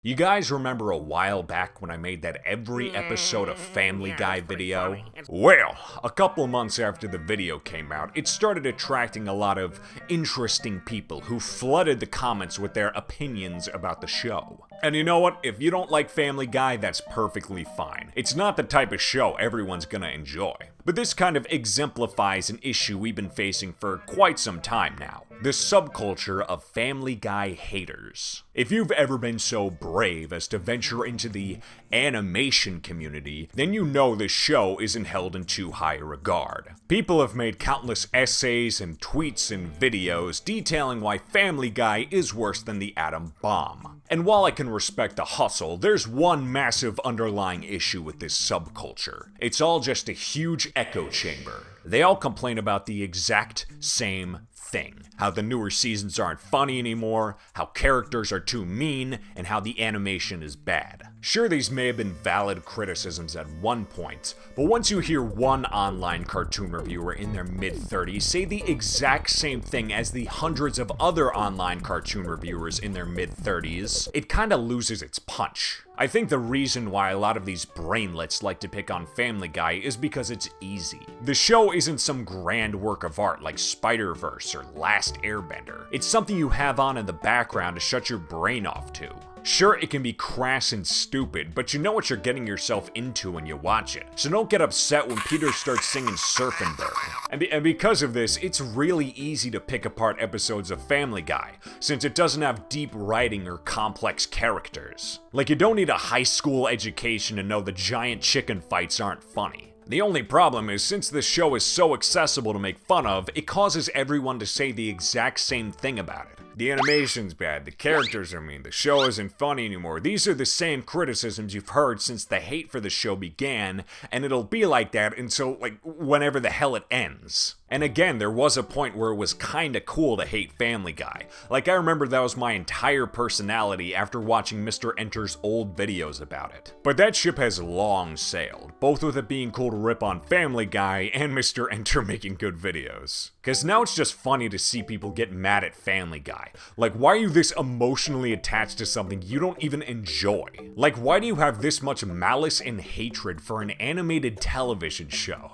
You guys remember a while back when I made that every episode of Family Guy video? Well, a couple months after the video came out, it started attracting a lot of interesting people who flooded the comments with their opinions about the show. And you know what? If you don't like Family Guy, that's perfectly fine. It's not the type of show everyone's gonna enjoy. But this kind of exemplifies an issue we've been facing for quite some time now. The subculture of Family Guy haters. If you've ever been so brave as to venture into the animation community, then you know this show isn't held in too high a regard. People have made countless essays and tweets and videos detailing why Family Guy is worse than the atom bomb. And while I can respect the hustle, there's one massive underlying issue with this subculture. It's all just a huge echo chamber. They all complain about the exact same thing. How the newer seasons aren't funny anymore, how characters are too mean, and how the animation is bad. Sure, these may have been valid criticisms at one point, but once you hear one online cartoon reviewer in their mid-30s say the exact same thing as the hundreds of other online cartoon reviewers in their mid-30s, it kinda loses its punch. I think the reason why a lot of these brainlets like to pick on Family Guy is because it's easy. The show isn't some grand work of art like Spider-Verse or Last Airbender. It's something you have on in the background to shut your brain off to. Sure, it can be crass and stupid, but you know what you're getting yourself into when you watch it. So don't get upset when Peter starts singing Surf and Bird. And because of this, it's really easy to pick apart episodes of Family Guy, since it doesn't have deep writing or complex characters. Like, you don't need a high school education to know the giant chicken fights aren't funny. The only problem is, since this show is so accessible to make fun of, it causes everyone to say the exact same thing about it. The animation's bad, the characters are mean, the show isn't funny anymore. These are the same criticisms you've heard since the hate for the show began, and it'll be like that until, whenever the hell it ends. And again, there was a point where it was kinda cool to hate Family Guy. Like, I remember that was my entire personality after watching Mr. Enter's old videos about it. But that ship has long sailed, both with it being cool to rip on Family Guy and Mr. Enter making good videos. Cause now it's just funny to see people get mad at Family Guy. Like, why are you this emotionally attached to something you don't even enjoy? Like, why do you have this much malice and hatred for an animated television show?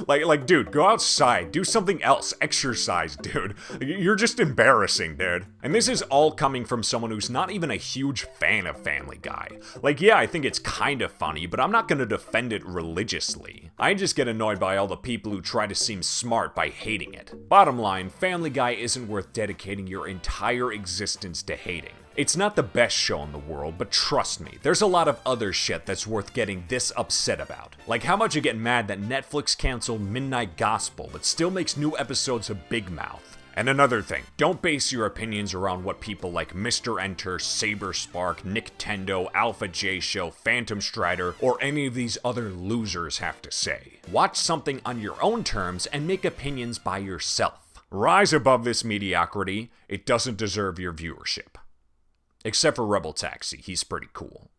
Like, dude, go outside, do something else, exercise, dude. You're just embarrassing, dude. And this is all coming from someone who's not even a huge fan of Family Guy. Like, yeah, I think it's kinda funny, but I'm not gonna defend it religiously. I just get annoyed by all the people who try to seem smart by hating it. Bottom line, Family Guy isn't worth dedicating your entire existence to hating. It's not the best show in the world, but trust me, there's a lot of other shit that's worth getting this upset about. Like how much you get mad that Netflix canceled Midnight Gospel, but still makes new episodes of Big Mouth. And another thing, don't base your opinions around what people like Mr. Enter, Saber Spark, Nicktendo, Alpha J Show, Phantom Strider, or any of these other losers have to say. Watch something on your own terms and make opinions by yourself. Rise above this mediocrity, it doesn't deserve your viewership. Except for Rebel Taxi, he's pretty cool.